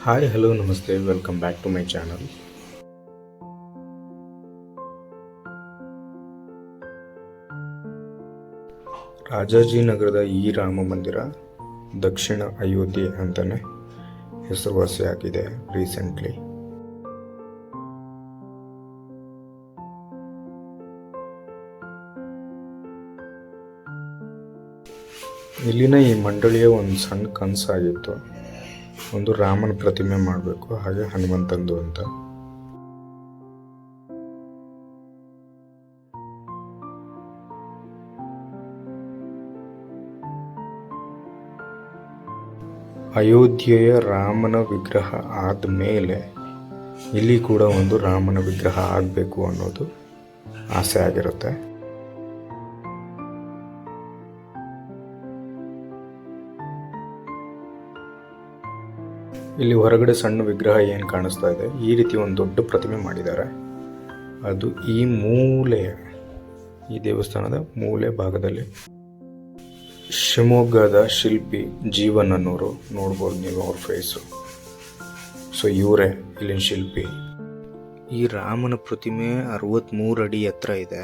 Hi, hello, namaste, welcome back to my channel. ರಾಜಾಜಿನಗರದ ಈ ರಾಮ ಮಂದಿರ ದಕ್ಷಿಣ ಅಯೋಧ್ಯೆ ಅಂತಾನೆ ಹೆಸರುವಾಸಿಯಾಗಿದೆ ರೀಸೆಂಟ್ಲಿ. ಇಲ್ಲಿನ ಈ ಮಂಡಳಿಯ ಒಂದು ಸಣ್ಣ ಕನಸಾಗಿತ್ತು, ಒಂದು ರಾಮನ ಪ್ರತಿಮೆ ಮಾಡಬೇಕು, ಹಾಗೆ ಹನುಮಂತಂದು ಅಂತ. ಅಯೋಧ್ಯೆಯ ರಾಮನ ವಿಗ್ರಹ ಆದಮೇಲೆ ಇಲ್ಲಿ ಕೂಡ ಒಂದು ರಾಮನ ವಿಗ್ರಹ ಆಗಬೇಕು ಅನ್ನೋದು ಆಸೆ ಆಗಿರುತ್ತೆ. ಇಲ್ಲಿ ಹೊರಗಡೆ ಸಣ್ಣ ವಿಗ್ರಹ ಏನು ಕಾಣಿಸ್ತಾ ಇದೆ, ಈ ರೀತಿ ಒಂದು ದೊಡ್ಡ ಪ್ರತಿಮೆ ಮಾಡಿದ್ದಾರೆ. ಅದು ಈ ದೇವಸ್ಥಾನದ ಮೂಲೆ ಭಾಗದಲ್ಲಿ. ಶಿವಮೊಗ್ಗದ ಶಿಲ್ಪಿ ಜೀವನ್ ಅನ್ನೋರು ನೋಡ್ಬೋದು ನೀವು ಅವ್ರ ಫೇಸು. ಸೊ ಇವರೇ ಇಲ್ಲಿನ ಶಿಲ್ಪಿ. ಈ ರಾಮನ ಪ್ರತಿಮೆ 63 ಅಡಿ ಎತ್ತರ ಇದೆ,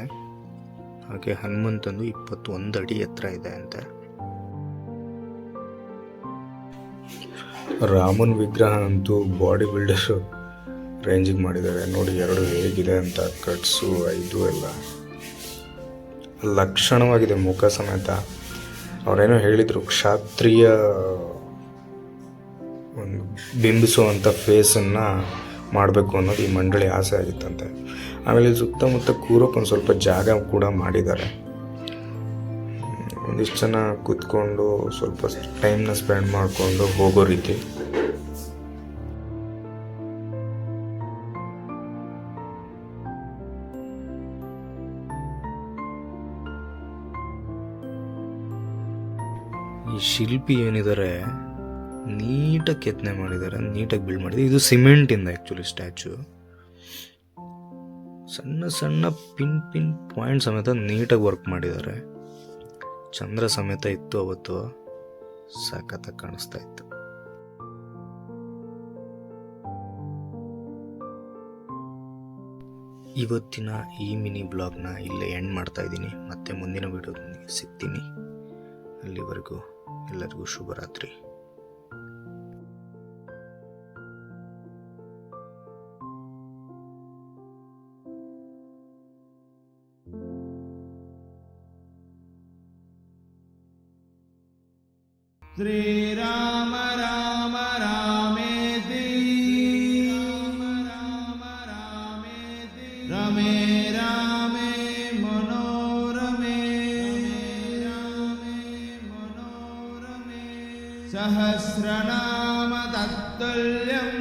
ಹಾಗೆ ಹನುಮಂತಂದು 21 ಅಡಿ ಎತ್ತರ ಇದೆ ಅಂತೆ. ರಾಮನ್ ವಿಗ್ರಹ ಅಂತೂ ಬಾಡಿ ಬಿಲ್ಡರ್ ರೇಂಜಿಗೆ ಮಾಡಿದ್ದಾರೆ ನೋಡಿ. ಎರಡು ಹೇಗಿದೆ ಅಂತ, ಕಟ್ಸು ಇದು ಎಲ್ಲ ಲಕ್ಷಣವಾಗಿದೆ, ಮುಖ ಸಮೇತ. ಅವರೇನೋ ಹೇಳಿದರು, ಕ್ಷಾತ್ರಿಯ ಒಂದು ಬಿಂಬಿಸುವಂಥ ಫೇಸನ್ನು ಮಾಡಬೇಕು ಅನ್ನೋದು ಈ ಮಂಡಳಿ ಆಸೆ ಆಗಿತ್ತಂತೆ. ಆಮೇಲೆ ಸುತ್ತಮುತ್ತ ಕೂರೋಕೆ ಒಂದು ಸ್ವಲ್ಪ ಜಾಗ ಕೂಡ ಮಾಡಿದ್ದಾರೆ. ಒಂದಿಷ್ಟು ಜನ ಕೂತ್ಕೊಂಡು ಸ್ವಲ್ಪ ಟೈಮ್ನ ಸ್ಪೆಂಡ್ ಮಾಡಿಕೊಂಡು ಹೋಗೋ ರೀತಿ. ಈ ಶಿಲ್ಪಿ ಏನಿದ್ದಾರೆ ನೀಟಾಗಿ ಕೆತ್ತನೆ ಮಾಡಿದ್ದಾರೆ, ನೀಟಾಗಿ ಬಿಲ್ಡ್ ಮಾಡಿದ್ದಾರೆ. ಇದು ಸಿಮೆಂಟಿಂದ ಆ್ಯಕ್ಚುಲಿ ಸ್ಟ್ಯಾಚು. ಸಣ್ಣ ಸಣ್ಣ ಪಿನ್ ಪಾಯಿಂಟ್ ಸಮೇತ ನೀಟಾಗಿ ವರ್ಕ್ ಮಾಡಿದ್ದಾರೆ. ಚಂದ್ರ ಸಮೇತ ಇತ್ತು ಅವತ್ತು, ಸಖತ್ತಾಗಿ ಕಾಣಿಸ್ತಾ ಇತ್ತು. ಇವತ್ತಿನ ಈ ಮಿನಿ ಬ್ಲಾಗ್ನ ಇಲ್ಲೇ ಎಂಡ್ ಮಾಡ್ತಾ ಇದ್ದೀನಿ. ಮತ್ತೆ ಮುಂದಿನ ವಿಡಿಯೋದೊಂದಿಗೆ ಸಿಗ್ತೀನಿ. ಅಲ್ಲಿವರೆಗೂ ಎಲ್ಲರಿಗೂ ಶುಭರಾತ್ರಿ. ಶ್ರೀರಾಮ ರಾಮ ರಾಮೇತಿ ರಮೇ ರಾಮೇ ಮನೋರಮೇ ಸಹಸ್ರನಾಮ ತತ್ತುಲ್ಯಂ